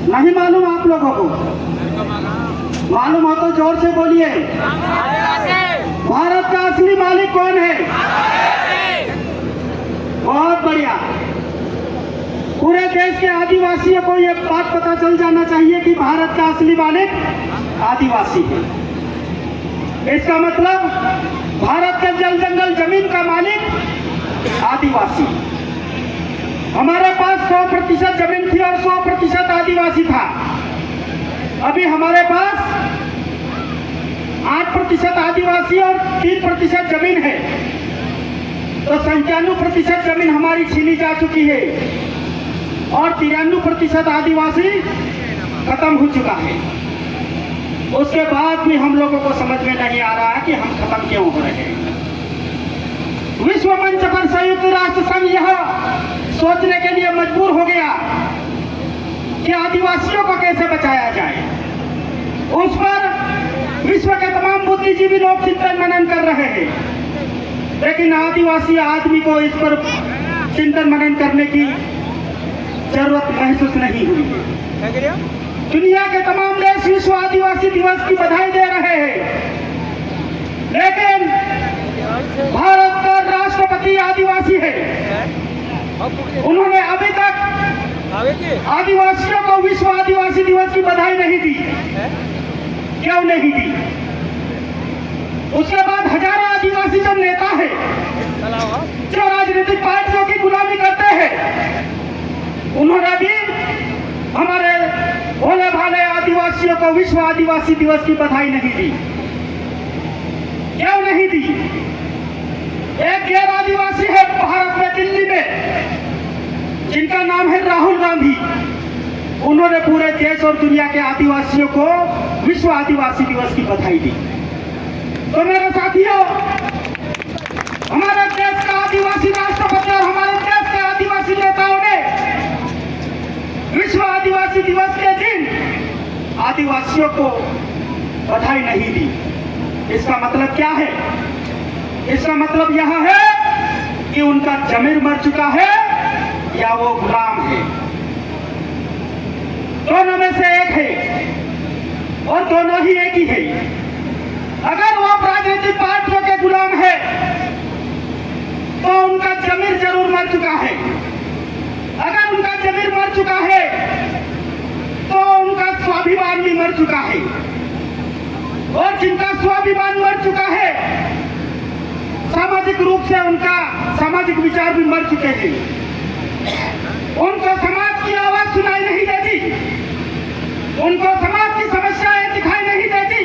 नहीं मालूम आप लोगों को? मालूम हो तो जोर से बोलिए। भारत का असली मालिक कौन है? बहुत बढ़िया। पूरे देश के आदिवासियों को यह बात पता चल जाना चाहिए कि भारत का असली मालिक आदिवासी है। इसका मतलब भारत के जल जंगल जमीन का मालिक आदिवासी। हमारे पास 100% जमीन थी और 100% आदिवासी था। अभी हमारे पास 8% आदिवासी और 3% जमीन है, तो 95% जमीन हमारी छीनी जा चुकी है और 93% आदिवासी खत्म हो चुका है। उसके बाद भी हम लोगों को समझ में नहीं आ रहा है कि हम खत्म क्यों हो रहे हैं। विश्व मंच पर संयुक्त राष्ट्र संघ यह सोचने के लिए मजबूर हो गया कि आदिवासियों को कैसे बचाया जाए। उस पर विश्व के तमाम बुद्धिजीवी लोग चिंतन मनन कर रहे हैं, लेकिन आदिवासी आदमी को इस पर चिंतन मनन करने की जरूरत महसूस नहीं हुई है। दुनिया के तमाम देश विश्व आदिवासी दिवस की बधाई दे रहे हैं, लेकिन भारत का राष्ट्रपति आदिवासी है। उन्होंने अभी तक आदिवासियों को विश्व आदिवासी दिवस की बधाई नहीं दी। क्यों नहीं दी? उसके बाद हजारों आदिवासी जो नेता है, जो राजनीतिक पार्टियों की गुलामी करते हैं, उन्होंने भी हमारे भोले भाले आदिवासियों को विश्व आदिवासी दिवस की बधाई नहीं दी। क्यों नहीं दी? एक गैर आदिवासी है भारत में, दिल्ली में, जिनका नाम है राहुल गांधी। उन्होंने पूरे देश और दुनिया के आदिवासियों को विश्व आदिवासी दिवस की बधाई दी। तो मेरे साथियों, हमारे देश का आदिवासी राष्ट्रपति और हमारे देश के आदिवासी नेताओं ने विश्व आदिवासी दिवस के दिन आदिवासियों को बधाई नहीं दी। इसका मतलब क्या है? इसका मतलब यह है कि उनका जमीर मर चुका है या वो गुलाम है। दोनों में से एक है और दोनों ही एक ही है। अगर वो राजनीतिक पार्टियों के गुलाम है तो उनका जमीर जरूर मर चुका है। अगर उनका जमीर मर चुका है तो उनका स्वाभिमान भी मर चुका है, और जिनका स्वाभिमान मर चुका है, सामाजिक रूप से उनका सामाजिक विचार भी मर चुके हैं। उनको समाज की आवाज सुनाई नहीं देती, उनको समाज की समस्याएं दिखाई नहीं देती,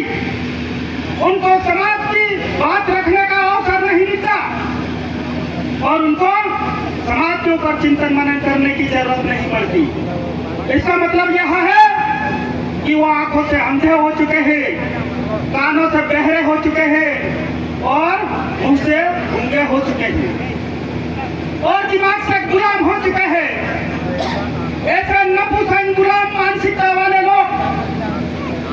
उनको समाज की बात रखने का अवसर नहीं मिलता, और उनको समाज के ऊपर चिंतन मनन करने की जरूरत नहीं पड़ती। इसका मतलब यह है कि वो आंखों से अंधे हो चुके हैं, कानों से बहरे हो चुके हैं और मुंह से गूंगे हो चुके हैं और दिमाग से गुलाम हो चुके हैं। ऐसे नपुंसक गुलाम मानसिकता वाले लोग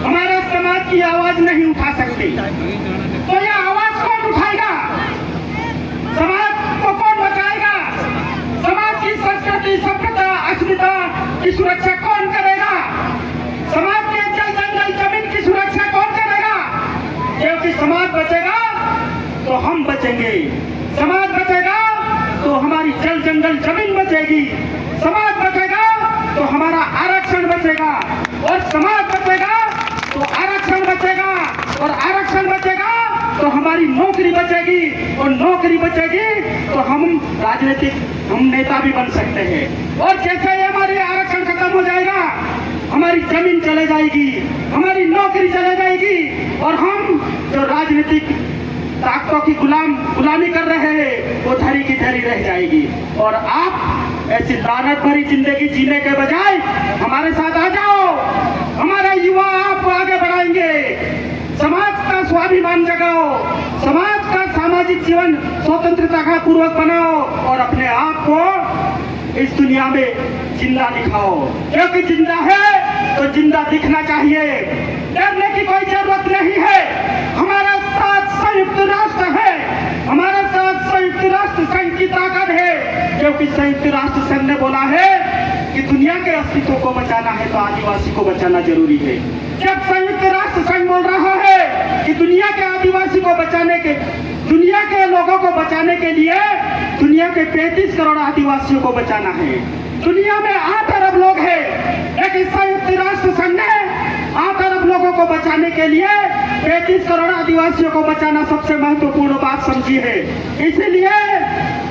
हमारे समाज की आवाज नहीं उठा सकते। तो यह आवाज कौन उठाएगा? समाज को कौन बचाएगा? समाज की संस्कृति, सभ्यता, अस्मिता की सुरक्षा कौन करेगा? समाज के जल जंगल जमीन की सुरक्षा कौन करेगा? क्योंकि समाज बचेगा तो हम बचेंगे, समाज बचेगा तो हमारी जल जंगल जमीन बचेगी, समाज बचेगा तो हमारा आरक्षण बचेगा, और समाज बचेगा तो आरक्षण बचेगा, और आरक्षण बचेगा तो हमारी नौकरी बचेगी, और नौकरी बचेगी तो हम नेता भी बन सकते हैं। और जैसे ही हमारी आरक्षण खत्म हो जाएगा, हमारी जमीन चले जाएगी, हमारी नौकरी चले जाएगी, और हम जो राजनीतिक ताकतों की गुलामी कर रहे हैं वो धरी की धरी रह जाएगी। और आप ऐसी लानत भरी जिंदगी जीने के बजाय हमारे साथ आ जाओ। हमारे युवा आपको आगे बढ़ाएंगे। समाज का स्वाभिमान जगाओ, समाज का सामाजिक जीवन स्वतंत्रता का पूर्वक बनाओ और अपने आप को इस दुनिया में जिंदा दिखाओ। क्योंकि जिंदा है तो जिंदा दिखना चाहिए, डरने की कोई जरूरत नहीं है। हमारे साथ संयुक्त राष्ट्र है, हमारे साथ संयुक्त राष्ट्र संघ की ताकत है, क्योंकि संयुक्त राष्ट्र संघ ने बोला है कि दुनिया के अस्तित्व को बचाना है तो आदिवासी को बचाना जरूरी है। जब संयुक्त राष्ट्र संघ बोल रहा है कि दुनिया के आदिवासी को बचाने के, दुनिया के लोगों को बचाने के लिए दुनिया के 35 करोड़ आदिवासियों को बचाना है। दुनिया में 8 अरब लोग हैं, लेकिन संयुक्त राष्ट्र संघ ने 8 अरब लोगों को बचाने के लिए 35 करोड़ आदिवासियों को बचाना सबसे महत्वपूर्ण बात समझी है। इसीलिए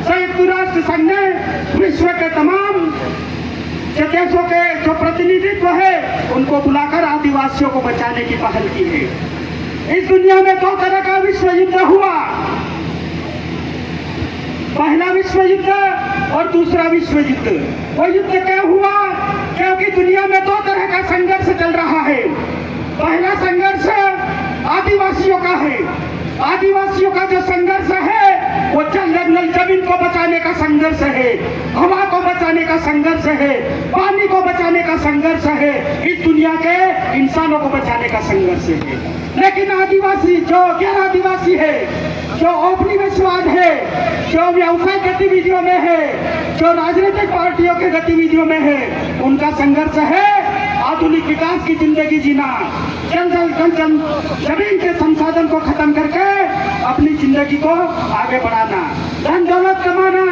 संयुक्त राष्ट्र संघ ने विश्व के तमाम देशों के जो प्रतिनिधित्व है उनको बुलाकर आदिवासियों को बचाने की पहल की है। इस दुनिया में 2 तरह का विश्व युद्ध हुआ, पहला विश्व युद्ध और दूसरा विश्व युद्ध। वो युद्ध क्या हुआ? क्योंकि दुनिया में 2 तरह का संघर्ष चल रहा है। पहला संघर्ष आदिवासियों का है। आदिवासियों का जो संघर्ष है वो जंगल जमीन को बचाने का संघर्ष है, हवा को बचाने का संघर्ष है, पानी को बचाने का संघर्ष है, इस दुनिया के इंसानों को बचाने का संघर्ष है। लेकिन आदिवासी जो गैर आदिवासी है, जो औपनिवेशवाद है, जो व्यावसायिक गतिविधियों में है, जो राजनीतिक पार्टियों के गतिविधियों में है, उनका संघर्ष है आधुनिक विकास की जिंदगी जीना, जमीन के संसाधन को खत्म करके अपनी जिंदगी को आगे बढ़ाना, धन दौलत कमाना।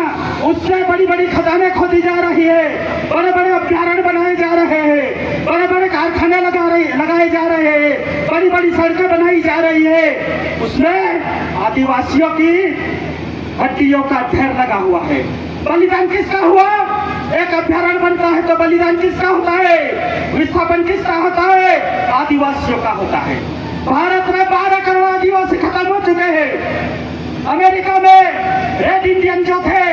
उससे बड़ी बड़ी खदानें खोदी जा रही है, बड़े बड़े अभ्यारण्य बनाए जा रहे हैं, बड़े बड़े कारखाने लगाए जा रहे हैं, बड़ी बड़ी सड़कें बनाई जा रही है। उसमें आदिवासियों की हड्डियों का ढेर लगा हुआ है। बलिदान किसका हुआ? एक अभ्यारण्य बनता है तो बलिदान किसका होता है? विस्थापन किसका होता है? आदिवासियों का होता है। भारत में 12 करोड़ आदिवासी खत्म हो चुके हैं। अमेरिका में रेड इंडियन जो थे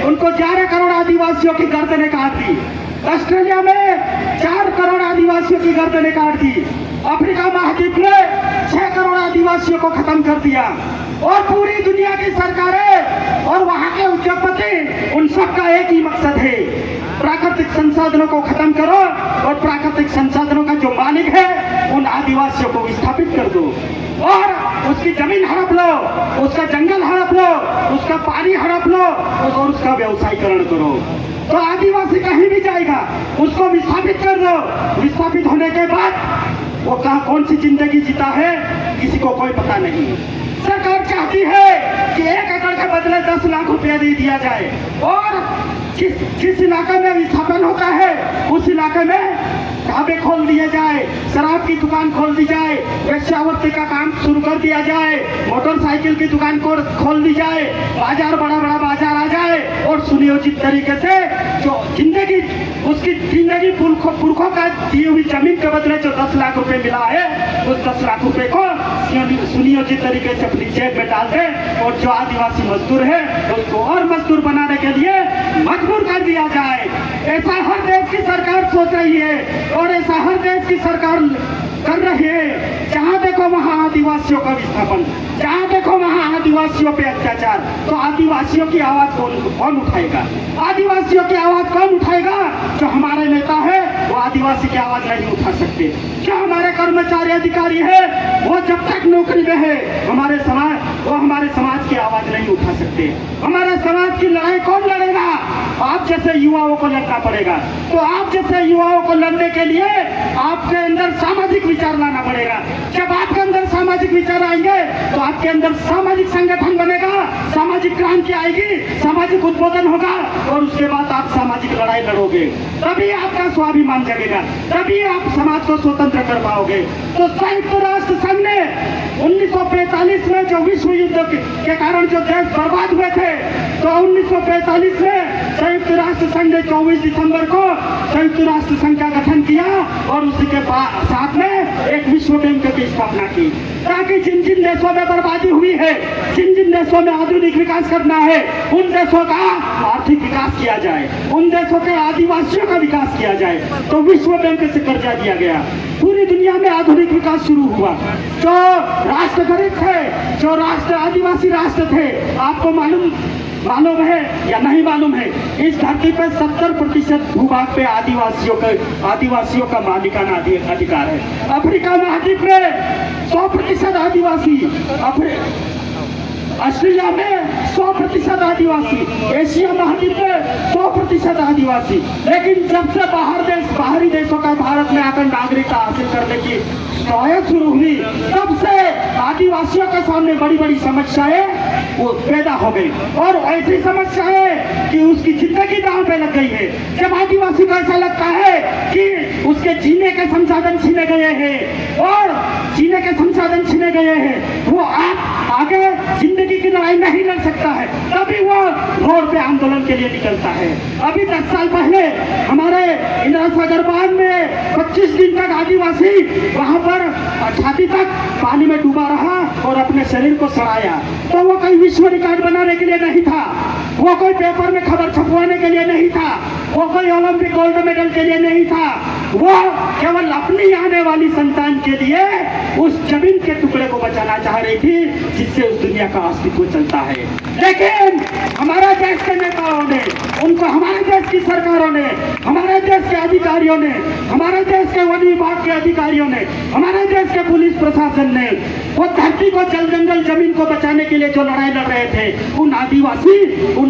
उनको 11 करोड़ आदिवासियों की गर्दनें काट दी। ऑस्ट्रेलिया में 4 करोड़ आदिवासियों की गर्दनें काट दी। अफ्रीका महाद्वीप ने 6 करोड़ आदिवासियों को खत्म कर दिया। और पूरी दुनिया की सरकारें और वहां के उद्योगपति, उन सबका एक ही मकसद है, प्राकृतिक संसाधनों को खत्म करो और प्राकृतिक संसाधनों का जो मालिक है उन आदिवासियों को विस्थापित कर दो और उसकी जमीन हड़प लो, उसका जंगल हड़प लो, उसका पानी हड़प लो और उसका व्यवसायीकरण करो। तो आदिवासी कहीं भी जाएगा, उसको विस्थापित कर दो। विस्थापित होने के बाद वो कहाँ कौन सी जिंदगी जीता है किसी को कोई पता नहीं। सरकार चाहती है कि 1 एकड़ के बदले 10 लाख रुपया दे दिया जाए और जिस इलाके में विस्थापन होता है उस इलाके में ढाबे खोल दिए जाए, शराब की दुकान खोल दी जाए, वेश्यावृत्ति का काम शुरू कर दिया जाए, मोटरसाइकिल की दुकान को खोल दी जाए, बाजार बड़ा बड़ा बाजार आ जाए और सुनियोजित तरीके से जो जिंदगी उसकी जिंदगी पुरखों का दी हुई जमीन के बदले जो 10 लाख रुपए मिला है उस 10 लाख रुपए को सुनियोजित तरीके से अपनी जेब में डाल दे और जो आदिवासी मजदूर है उसको और मजदूर बनाने के लिए मजबूर कर दिया जाए। ऐसा हर देश की सरकार सोच रही है और ऐसा हर देश की सरकार कर रही है। जहाँ देखो वहाँ आदिवासियों का विस्थापन, जहाँ देखो वहाँ आदिवासियों पे अत्याचार। तो आदिवासियों की आवाज कौन उठाएगा? आदिवासियों की आवाज कौन उठाएगा? जो हमारे नेता है वो आदिवासी की आवाज नहीं उठा सकते। जो हमारे कर्मचारी अधिकारी है वो जब तक नौकरी में है हमारे समाज की आवाज नहीं उठा सकते। हमारे समाज की लड़ाई कौन लड़ेगा? आप जैसे युवाओं को लड़ना पड़ेगा। तो आप जैसे युवाओं को लड़ने के लिए आपके अंदर सामाजिक विचार लाना पड़ेगा। जब आपके अंदर सामाजिक विचार आएंगे तो आपके अंदर सामाजिक संगठन बनेगा, सामाजिक क्रांति आएगी, सामाजिक उद्बोधन होगा और उसके बाद आप सामाजिक लड़ाई लड़ोगे। तभी आपका स्वाभिमान जगेगा, तभी आप समाज को स्वतंत्र कर पाओगे। तो संयुक्त राष्ट्र संघ ने 1945 में जो विश्व युद्ध के कारण जो देश बर्बाद हुए थे, तो 1945 में संयुक्त राष्ट्र संघ ने 24 दिसंबर को संयुक्त राष्ट्र संघ का गठन किया और उसी के साथ में एक विश्व बैंक की स्थापना की, ताकि जिन जिन देशों में बर्बादी हुई है, जिन जिन देशों में आधुनिक विकास करना है, उन देशों का आर्थिक विकास किया जाए, उन देशों के आदिवासियों का विकास किया जाए। तो विश्व बैंक से कर्जा दिया गया, पूरी दुनिया में आधुनिक विकास शुरू हुआ। जो राष्ट्र गरीब थे, जो राष्ट्र आदिवासी राष्ट्र थे, आपको मालूम है या नहीं मालूम है, इस धरती पे 70% भूभाग पे आदिवासियों का मालिकाना अधिकार है। अफ्रीका महाद्वीप में 100% आदिवासी, ऑस्ट्रेलिया में 100% आदिवासी, एशिया महाद्वीप में 100% आदिवासी। लेकिन जब से बाहरी देशों का भारत में आकर नागरिकता हासिल करने की कवायद शुरू हुई, तब से आदिवासियों के सामने बड़ी बड़ी समस्याएं वो पैदा हो गई, और ऐसी समस्याएं कि उसकी जिंदगी दांव पे लग गई है। जब आदिवासी को ऐसा लगता है कि उसके जीने के संसाधन छीने गए हैं और जीने के संसाधन छीने गए हैं, वो आगे जिंदगी की लड़ाई नहीं लड़ सकता है, तभी वो रोड पे आंदोलन के लिए निकलता है। अभी 10 साल पहले हमारे इंदिरा सागर बांध में 25 दिन तक आदिवासी वहां पर छाती तक पानी में डूबा रहा और अपने शरीर को सड़ाया। तो वो कोई विश्व रिकॉर्ड बनाने के लिए नहीं था, वो कोई पेपर में खबर छपवाने के लिए नहीं था, वो कोई ओलंपिक गोल्ड मेडल के लिए नहीं था, वो केवल अपनी आने वाली संतान के लिए उस जमीन के टुकड़े को बचाना चाह रही थी जिससे उस दुनिया का अस्तित्व चलता है। लेकिन हमारे देश के नेताओं ने, उनको हमारे देश की सरकारों ने, हमारे देश के अधिकारियों ने, हमारे देश के वन विभाग के अधिकारियों ने, हमारे देश के पुलिस प्रशासन ने वो धरती को, जल जंगल जमीन को बचाने के लिए जो लड़ाई लड़ रहे थे, उन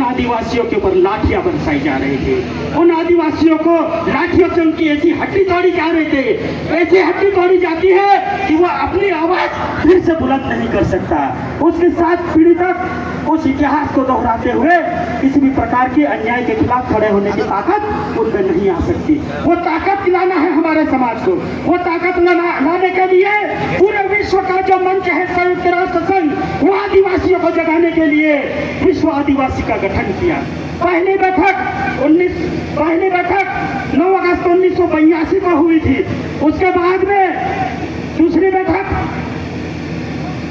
आदिवासियों के ऊपर लाठियां बरसाई जा रही थी। उन आदिवासियों को लाठियों से उनकी ऐसी हड्डी तोड़ी जा रही थी, ऐसी हड्डी तोड़ी जाती है कि वो अपनी आवाज फिर से बुलंद नहीं कर सकता। उसके साथ पीढ़ी तक उस इतिहास को दोहराते हुए किसी भी प्रकार के अन्याय के खिलाफ खड़े होने की ताकत उनमें नहीं आ सकती। वो ताकत लाना है हमारे समाज को, वो ताकत लाने के लिए पूरे विश्व का जो मंच है संयुक्त राष्ट्र संघ, वो आदिवासियों को जगाने के लिए विश्व आदिवासी का गठन किया। पहली बैठक 9 अगस्त 1982 को हुई थी। उसके बाद में दूसरी बैठक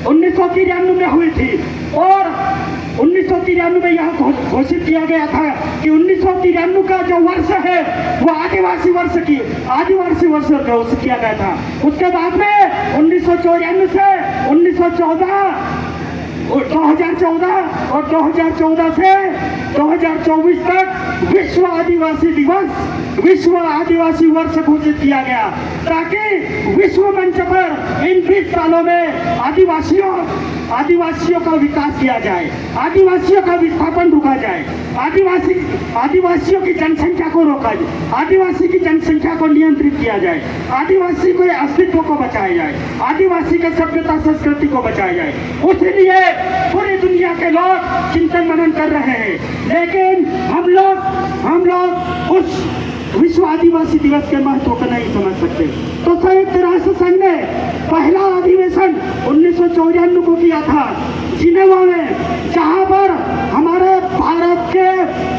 1993 में हुई थी, और 1993 में यह घोषित किया गया था कि 1993 का जो वर्ष है वो आदिवासी वर्ष घोषित किया गया था। उसके बाद में 1994 से 2014 और 2014 से 2024 तक विश्व आदिवासी वर्ष घोषित किया गया, ताकि विश्व मंच पर इन 20 सालों में आदिवासियों का विकास किया जाए, आदिवासियों का विस्थापन रोका जाए, आदिवासियों की जनसंख्या को रोका जाए, आदिवासी की जनसंख्या को नियंत्रित किया जाए, आदिवासी के अस्तित्व को बचाया जाए, आदिवासी के सभ्यता संस्कृति को बचाया जाए। उसलिए पूरी दुनिया के लोग चिंतन मनन कर रहे हैं, लेकिन हम लोग उस विश्व आदिवासी दिवस के महत्व को नहीं समझ सकते। तो संयुक्त राष्ट्र संघ ने पहला अधिवेशन 1994 को किया था जिनेवा में, जहां पर हमारे भारत के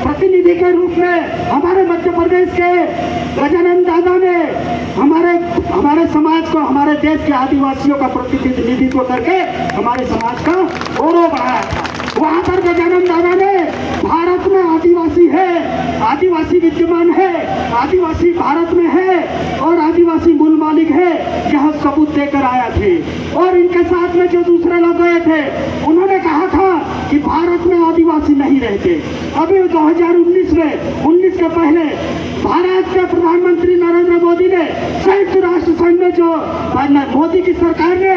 प्रतिनिधि के रूप में हमारे मध्य प्रदेश के गजानन दादा ने हमारे समाज को, हमारे देश के आदिवासियों का प्रतिनिधित्व करके हमारे समाज का गौरव बढ़ाया था। वहां पर गजानन दादा ने भारत में आदिवासी है, आदिवासी विद्यमान है, आदिवासी भारत में है और आदिवासी मूल मालिक है, यह सबूत देकर आया थे। और इनके साथ में जो दूसरे लोग गए थे, उन्होंने कहा था कि भारत में आदिवासी नहीं रहते। अभी 2019 में 19 के पहले भारत के प्रधानमंत्री नरेंद्र मोदी ने संयुक्त राष्ट्र संघ में मोदी की सरकार ने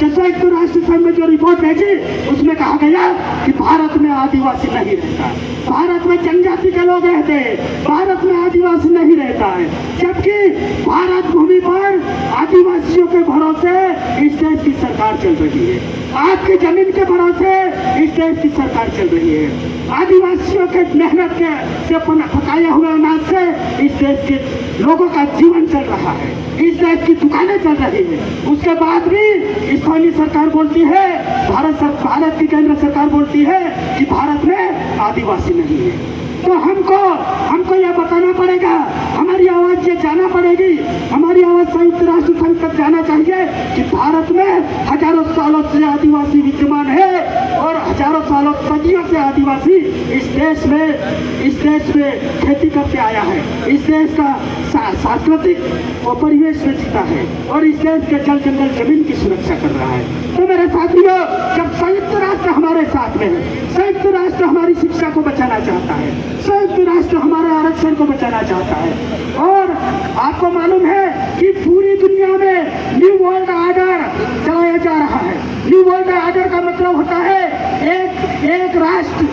संयुक्त राष्ट्र संघ में जो रिपोर्ट भेजी, उसमें कहा गया कि भारत में आदिवासी नहीं रहता, भारत में जनजाति के लोग रहते हैं, भारत में आदिवासी नहीं रहता है। जबकि भारत भूमि पर आदिवासियों के भरोसे इस देश की सरकार चल रही है, आपकी जमीन के भरोसे इस देश की सरकार चल रही है। आदिवासियों के मेहनत से पकाया हुए अनाज से इस देश के लोगों का जीवन चल रहा है, इस देश की दुकानें चल रही है। उसके बाद भी स्थानीय सरकार बोलती है, भारत की केंद्र सरकार बोलती है कि भारत में आदिवासी नहीं है। तो हमको यह बताना पड़ेगा, हमारी आवाज ये जाना पड़ेगी, हमारी आवाज संयुक्त राष्ट्र संघ तक जाना चाहिए कि भारत में हजारों सालों से आदिवासी विद्यमान है और हजारों सालों सदियों से आदिवासी इस देश में खेती करके आया है, इस देश का सांस्कृतिक परिवेश में जीता है और इस देश के जल जंगल जमीन की सुरक्षा कर रहा है। तो मेरे साथियों, जब संयुक्त राष्ट्र हमारे साथ में है, संयुक्त राष्ट्र हमारी शिक्षा को बचाना चाहता है, संयुक्त राष्ट्र हमारे आरक्षण को बचाना चाहता है, और आपको मालूम है कि पूरी दुनिया में न्यू वर्ल्ड ऑर्डर चलाया जा रहा है। न्यू वर्ल्ड ऑर्डर का मतलब होता है एक राष्ट्र,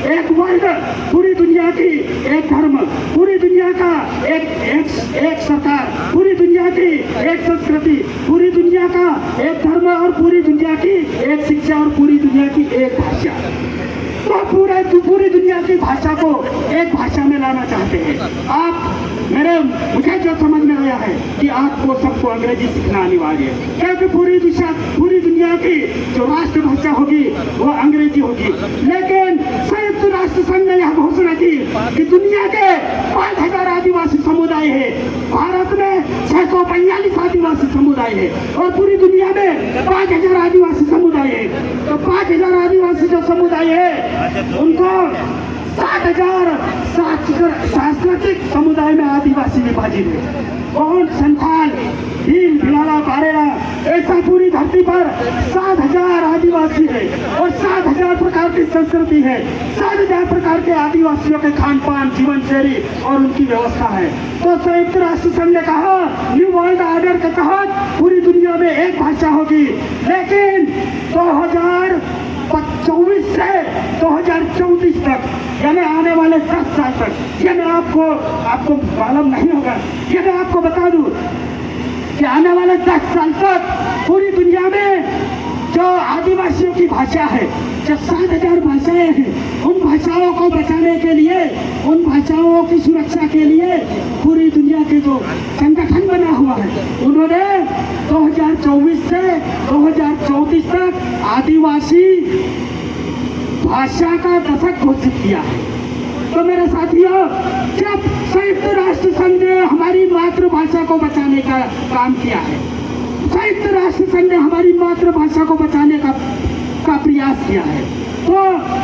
एक वर्ग, पूरी दुनिया की एक धर्म, पूरी दुनिया का एक सरकार, पूरी दुनिया की एक संस्कृति, पूरी दुनिया का एक धर्म और पूरी दुनिया की एक शिक्षा और पूरी दुनिया की एक भाषा। तो पूरी दुनिया की भाषा को एक भाषा में लाना चाहते हैं आप। मुझे जो समझ में आया है कि आपको सबको अंग्रेजी सीखना अनिवार्य है, क्योंकि पूरी दुनिया की जो राष्ट्रभाषा होगी वो अंग्रेजी होगी। लेकिन संयुक्त राष्ट्र संघ ने यह घोषणा की कि दुनिया के 5000 आदिवासी समुदाय है, भारत में 642 आदिवासी समुदाय है और पूरी दुनिया में 5000 आदिवासी समुदाय है। तो 5000 आदिवासी जो समुदाय है उनको 7,000 सांस्कृतिक समुदाय में आदिवासी विभाजित है। और संथाल, भील, भिलाला, बारेला, ऐसा पूरी धरती पर 7,000 आदिवासी है और 7,000 प्रकार की संस्कृति है, 7,000 प्रकार के आदिवासियों के खान पान, जीवन शैली और उनकी व्यवस्था है। तो संयुक्त राष्ट्र संघ ने कहा न्यू वर्ल्ड ऑर्डर के तहत पूरी दुनिया में एक भाषा होगी, लेकिन 2024 से 2034 तक, यानी आने वाले 10 साल तक, ये मैं आपको मालूम नहीं होगा, ये मैं आपको बता दूं कि आने वाले 10 साल तक पूरी दुनिया में जो आदिवासियों की भाषा है, जो 7,000 भाषाएं हैं, उन भाषाओं को बचाने के लिए, उन भाषाओं की सुरक्षा के लिए पूरी दुनिया के जो संगठन बना हुआ है उन्होंने 2024 से 2034 तक आदिवासी भाषा का दशक घोषित किया है। तो मेरे साथियों, जब संयुक्त राष्ट्र संघ ने हमारी मातृभाषा को बचाने का काम किया है, संयुक्त राष्ट्र संघ ने हमारी मातृभाषा को बचाने का प्रयास किया है, तो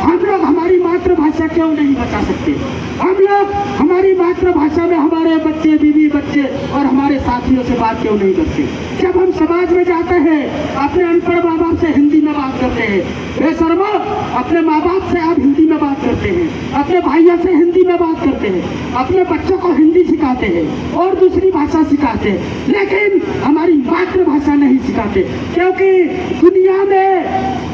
हम लोग हमारी मातृभाषा क्यों नहीं बचा सकते? हम लोग हमारी मातृभाषा में हमारे बच्चे, बीवी बच्चे और हमारे साथियों से बात क्यों नहीं करते? जब हम समाज में जाते हैं, अपने अनपढ़ माँ बाप से हिंदी में बात करते हैं, बेशर्मो अपने माँ बाप से आप हिंदी में बात करते हैं, अपने भाइयों से हिंदी में बात करते हैं, अपने बच्चों को हिंदी सिखाते हैं और दूसरी भाषा सिखाते हैं, लेकिन हमारी मातृभाषा नहीं सिखाते। क्योंकि दुनिया में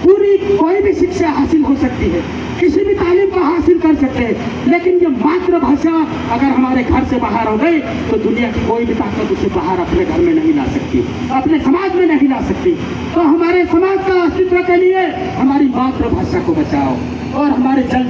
पूरी कोई भी शिक्षा हासिल हो सकती है, किसी भी तालीम को हासिल कर सकते हैं, लेकिन ये मातृभाषा अगर हमारे घर से बाहर हो गई तो दुनिया की कोई भी ताकत उसे बाहर अपने घर में नहीं ला सकती, अपने समाज में नहीं ला सकती। तो हमारे समाज का अस्तित्व के लिए हमारी मातृभाषा को बचाओ और हमारे जल